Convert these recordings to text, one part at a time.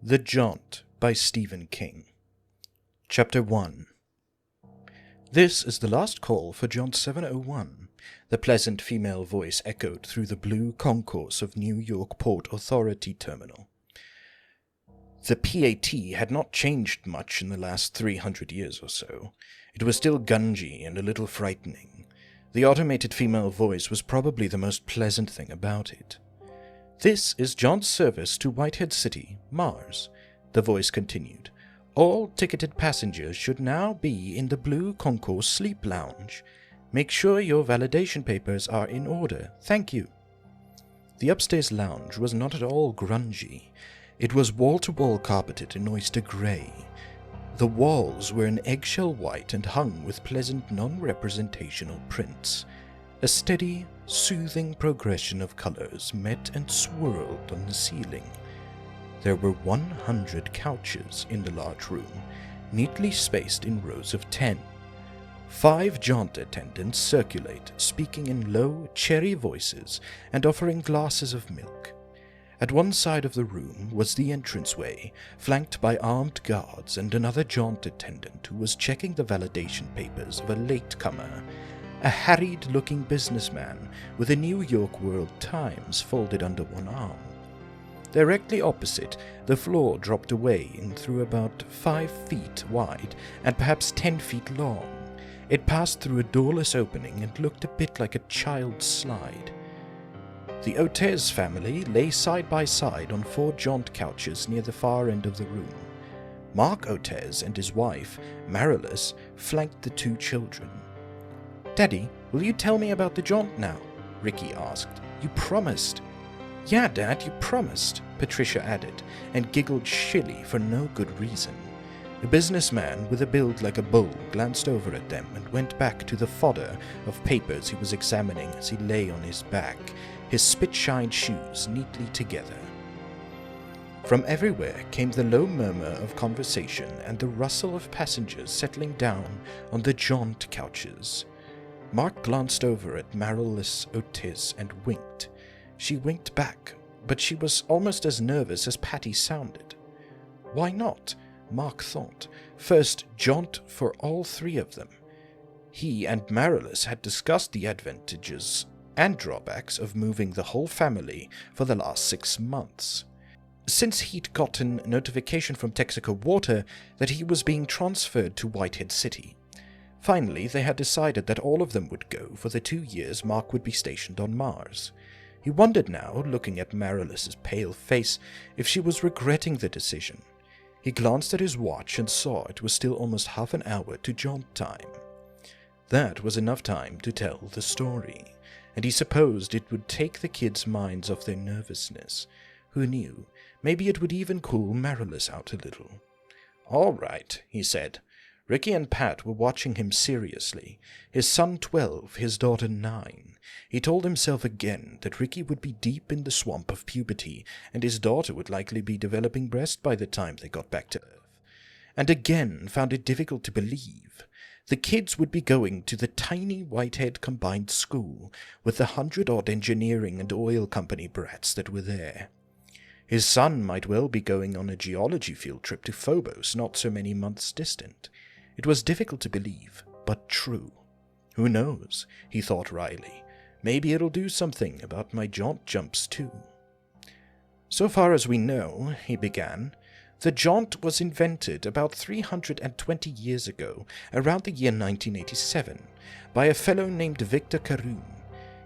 The Jaunt by Stephen King. Chapter 1. This is the last call for Jaunt 701. The pleasant female voice echoed through the blue concourse of New York Port Authority Terminal. The PAT had not changed much in the last 300 years or so. It was still gungy and a little frightening. The automated female voice was probably the most pleasant thing about it. "This is Jaunt's service to Whitehead City, Mars," the voice continued. "All ticketed passengers should now be in the Blue Concourse Sleep Lounge. Make sure your validation papers are in order. Thank you." The upstairs lounge was not at all grungy. It was wall-to-wall carpeted in oyster grey. The walls were an eggshell white and hung with pleasant non-representational prints. A steady, soothing progression of colors met and swirled on the ceiling. There were 100 couches in the large room, neatly spaced in rows of 10. 5 jaunt attendants circulate, speaking in low, cheery voices and offering glasses of milk. At one side of the room was the entranceway, flanked by armed guards and another jaunt attendant who was checking the validation papers of a latecomer, a harried-looking businessman with a New York World Times folded under one arm. Directly opposite, the floor dropped away in through about 5 feet wide and perhaps 10 feet long. It passed through a doorless opening and looked a bit like a child's slide. The Otez family lay side by side on 4 jaunt couches near the far end of the room. Mark Otez and his wife, Marilys, flanked the 2 children. "Daddy, will you tell me about the jaunt now?" Ricky asked. "You promised." "Yeah, Dad, you promised," Patricia added, and giggled shrilly for no good reason. A businessman with a build like a bull glanced over at them and went back to the fodder of papers he was examining as he lay on his back, his spit-shined shoes neatly together. From everywhere came the low murmur of conversation and the rustle of passengers settling down on the jaunt couches. Mark glanced over at Marilys Otis and winked. She winked back, but she was almost as nervous as Patty sounded. Why not? Mark thought. First jaunt for all 3 of them. He and Marilys had discussed the advantages and drawbacks of moving the whole family for the last 6 months. Since he'd gotten notification from Texaco Water that he was being transferred to Whitehead City. Finally, they had decided that all of them would go for the 2 years Mark would be stationed on Mars. He wondered now, looking at Marilys's pale face, if she was regretting the decision. He glanced at his watch and saw it was still almost half an hour to jaunt time. That was enough time to tell the story, and he supposed it would take the kids' minds off their nervousness. Who knew? Maybe it would even cool Marilys out a little. "All right," he said. Ricky and Pat were watching him seriously. His son 12, his daughter 9. He told himself again that Ricky would be deep in the swamp of puberty, and his daughter would likely be developing breast by the time they got back to Earth. And again found it difficult to believe. The kids would be going to the tiny Whitehead combined school with the 100-odd engineering and oil company brats that were there. His son might well be going on a geology field trip to Phobos not so many months distant. It was difficult to believe, but true. Who knows, he thought wryly. Maybe it'll do something about my jaunt jumps too. "So far as we know," he began, "the jaunt was invented about 320 years ago, around the year 1987, by a fellow named Victor Caroon.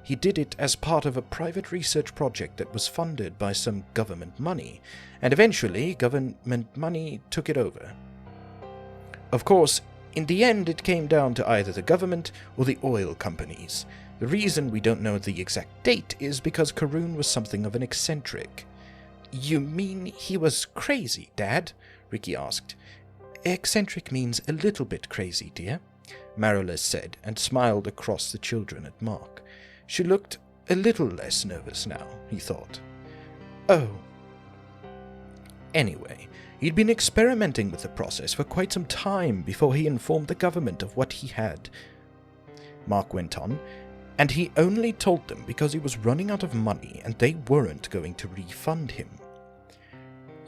He did it as part of a private research project that was funded by some government money, and eventually government money took it over. Of course, in the end it came down to either the government or the oil companies. The reason we don't know the exact date is because Caroon was something of an eccentric." "You mean he was crazy, Dad?" Ricky asked. "Eccentric means a little bit crazy, dear," Marilys said, and smiled across the children at Mark. She looked a little less nervous now, he thought. "Oh." Anyway, he'd been experimenting with the process for quite some time before he informed the government of what he had. Mark went on, and he only told them because he was running out of money and they weren't going to refund him.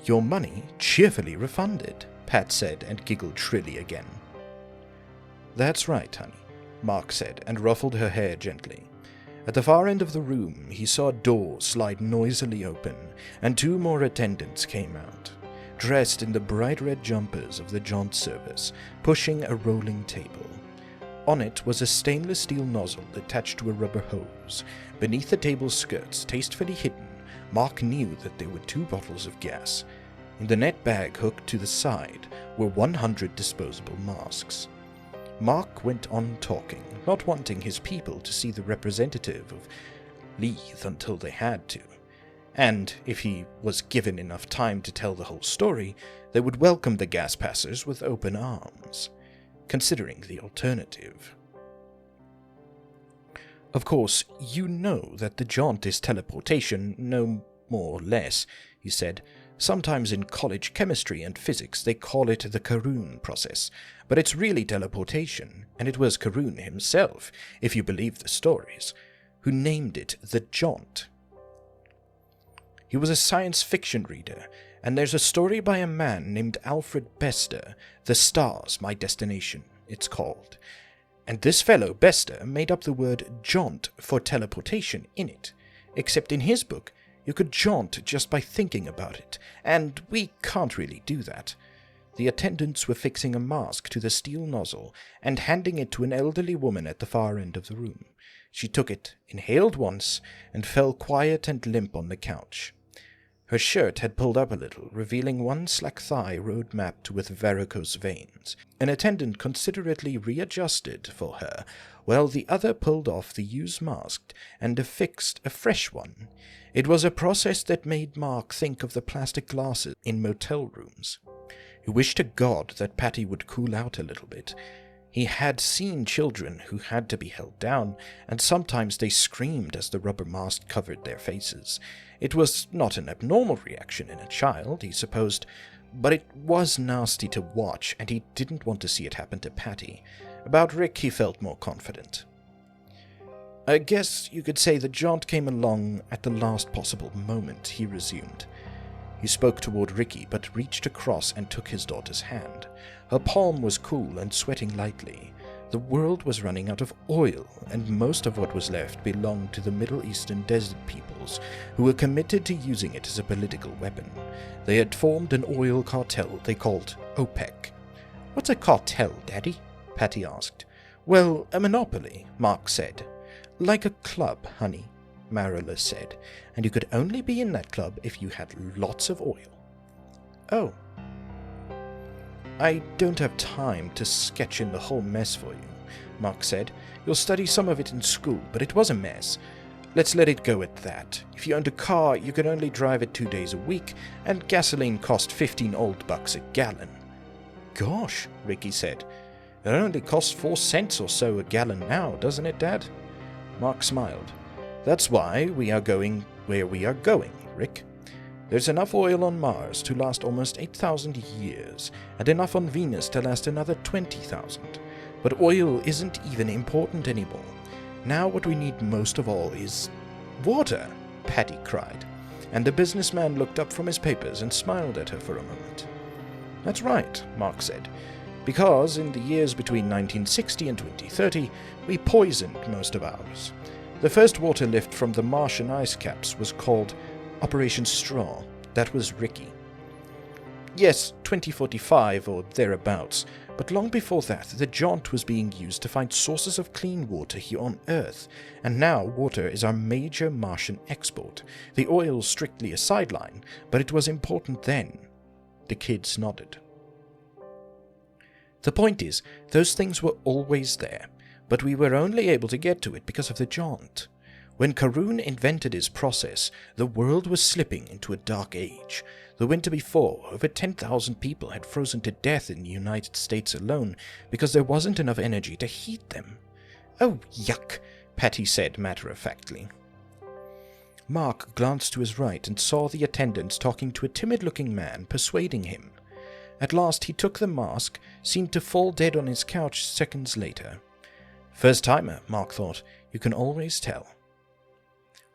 Your money cheerfully refunded, Pat said and giggled shrilly again. That's right, honey, Mark said and ruffled her hair gently. At the far end of the room, he saw a door slide noisily open, and 2 more attendants came out, dressed in the bright red jumpers of the Jaunt service, pushing a rolling table. On it was a stainless steel nozzle attached to a rubber hose. Beneath the table's skirts, tastefully hidden, Mark knew that there were 2 bottles of gas. In the net bag hooked to the side were 100 disposable masks. Mark went on talking, not wanting his people to see the representative of Leith until they had to. And if he was given enough time to tell the whole story, they would welcome the gas passers with open arms, considering the alternative. Of course, you know that the jaunt is teleportation, no more or less, he said. Sometimes in college chemistry and physics they call it the Karun process, but it's really teleportation, and it was Karun himself, if you believe the stories, who named it the jaunt. He was a science fiction reader, and there's a story by a man named Alfred Bester, The Stars, My Destination, it's called. And this fellow Bester made up the word jaunt for teleportation in it, except in his book you could jaunt just by thinking about it, and we can't really do that. The attendants were fixing a mask to the steel nozzle and handing it to an elderly woman at the far end of the room. She took it, inhaled once, and fell quiet and limp on the couch. Her shirt had pulled up a little, revealing one slack thigh road-mapped with varicose veins. An attendant considerately readjusted for her, while the other pulled off the used mask and affixed a fresh one. It was a process that made Mark think of the plastic glasses in motel rooms. He wished to God that Patty would cool out a little bit. He had seen children who had to be held down, and sometimes they screamed as the rubber mask covered their faces. It was not an abnormal reaction in a child, he supposed, but it was nasty to watch, and he didn't want to see it happen to Patty. About Rick he felt more confident. I guess you could say the jaunt came along at the last possible moment, he resumed. He spoke toward Ricky, but reached across and took his daughter's hand. Her palm was cool and sweating lightly. The world was running out of oil, and most of what was left belonged to the Middle Eastern desert peoples, who were committed to using it as a political weapon. They had formed an oil cartel they called OPEC. What's a cartel, Daddy? Patty asked. Well, a monopoly, Mark said. Like a club, honey, Marilla said, and you could only be in that club if you had lots of oil. Oh. I don't have time to sketch in the whole mess for you, Mark said. You'll study some of it in school, but it was a mess. Let's let it go at that. If you owned a car, you could only drive it 2 days a week, and gasoline cost 15 old bucks a gallon. Gosh, Ricky said. It only costs 4 cents or so a gallon now, doesn't it, Dad? Mark smiled. That's why we are going where we are going, Rick. There's enough oil on Mars to last almost 8,000 years, and enough on Venus to last another 20,000. But oil isn't even important anymore. Now what we need most of all is water, Patty cried, and the businessman looked up from his papers and smiled at her for a moment. That's right, Mark said, because in the years between 1960 and 2030, we poisoned most of ours. The first water lift from the Martian ice caps was called Operation Straw. That was Ricky. Yes, 2045 or thereabouts, but long before that, the jaunt was being used to find sources of clean water here on Earth, and now water is our major Martian export. The oil's strictly a sideline, but it was important then. The kids nodded. The point is, those things were always there, but we were only able to get to it because of the jaunt. When Karun invented his process, the world was slipping into a dark age. The winter before, over 10,000 people had frozen to death in the United States alone because there wasn't enough energy to heat them. Oh, yuck, Patty said matter-of-factly. Mark glanced to his right and saw the attendants talking to a timid-looking man, persuading him. At last he took the mask, seemed to fall dead on his couch seconds later. First-timer, Mark thought. You can always tell.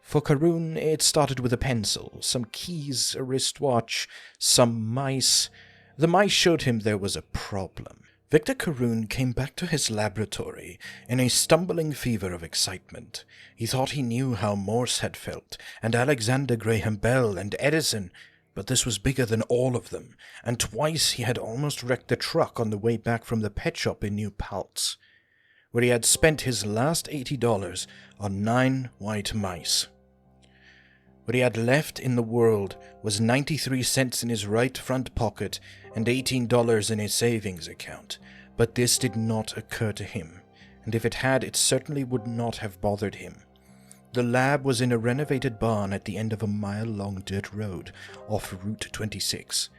For Karun, it started with a pencil, some keys, a wristwatch, some mice. The mice showed him there was a problem. Victor Karun came back to his laboratory in a stumbling fever of excitement. He thought he knew how Morse had felt, and Alexander Graham Bell and Edison, but this was bigger than all of them, and twice he had almost wrecked the truck on the way back from the pet shop in New Paltz, where he had spent his last $80 on 9 white mice. What he had left in the world was 93 cents in his right front pocket and $18 in his savings account, but this did not occur to him, and if it had, it certainly would not have bothered him. The lab was in a renovated barn at the end of a mile-long dirt road off Route 26.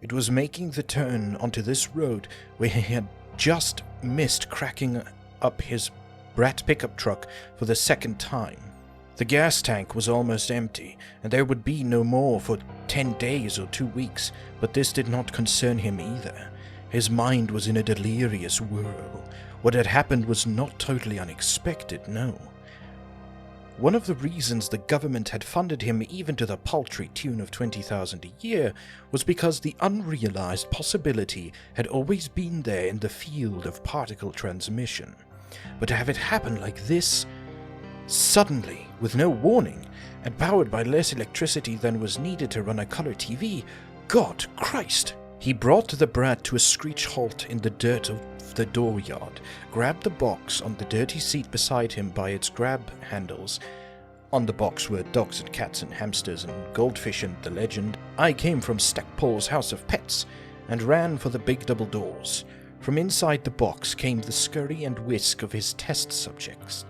It was making the turn onto this road where he had just missed cracking up his brat pickup truck for the second time. The gas tank was almost empty, and there would be no more for 10 days or 2 weeks, but this did not concern him either. His mind was in a delirious whirl. What had happened was not totally unexpected, no. One of the reasons the government had funded him even to the paltry tune of $20,000 a year was because the unrealized possibility had always been there in the field of particle transmission. But to have it happen like this, suddenly, with no warning, and powered by less electricity than was needed to run a color TV, God Christ! He brought the brat to a screech halt in the dirt of the dooryard, grabbed the box on the dirty seat beside him by its grab handles. On the box were dogs and cats and hamsters and goldfish and the legend, "I came from Stackpole's House of Pets," and ran for the big double doors. From inside the box came the scurry and whisk of his test subjects.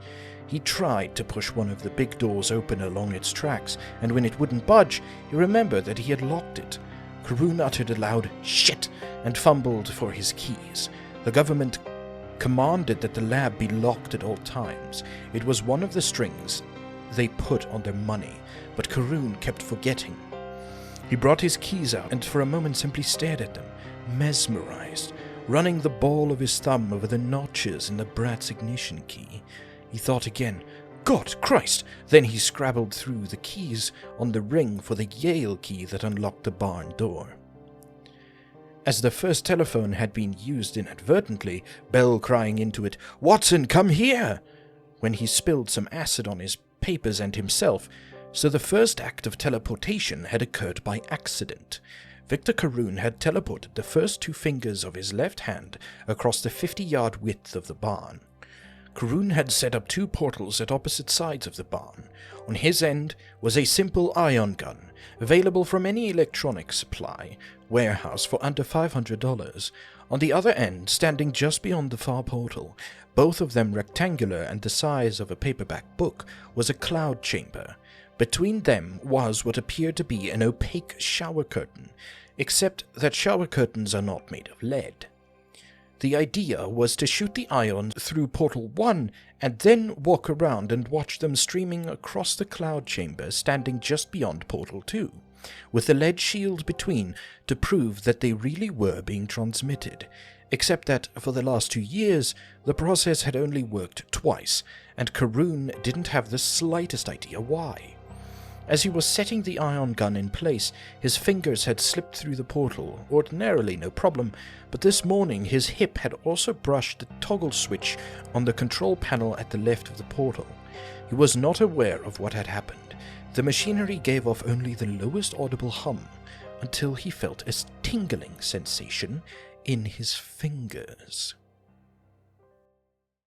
He tried to push one of the big doors open along its tracks, and when it wouldn't budge, he remembered that he had locked it. Karun uttered a loud "shit" and fumbled for his keys. The government commanded that the lab be locked at all times. It was one of the strings they put on their money, but Karun kept forgetting. He brought his keys out and for a moment simply stared at them, mesmerized, running the ball of his thumb over the notches in the brat's ignition key. He thought again, "God Christ!" Then he scrabbled through the keys on the ring for the Yale key that unlocked the barn door. As the first telephone had been used inadvertently, Bell crying into it, "Watson, come here!" when he spilled some acid on his papers and himself, so the first act of teleportation had occurred by accident. Victor Karun had teleported the first 2 fingers of his left hand across the 50-yard width of the barn. Karun had set up 2 portals at opposite sides of the barn. On his end was a simple ion gun, available from any electronics supply warehouse for under $500. On the other end, standing just beyond the far portal, both of them rectangular and the size of a paperback book, was a cloud chamber. Between them was what appeared to be an opaque shower curtain, except that shower curtains are not made of lead. The idea was to shoot the ions through Portal 1 and then walk around and watch them streaming across the cloud chamber standing just beyond Portal 2, with the lead shield between to prove that they really were being transmitted, except that for the last 2 years the process had only worked twice, and Karun didn't have the slightest idea why. As he was setting the ion gun in place, his fingers had slipped through the portal, ordinarily no problem, but this morning his hip had also brushed the toggle switch on the control panel at the left of the portal. He was not aware of what had happened. The machinery gave off only the lowest audible hum, until he felt a tingling sensation in his fingers.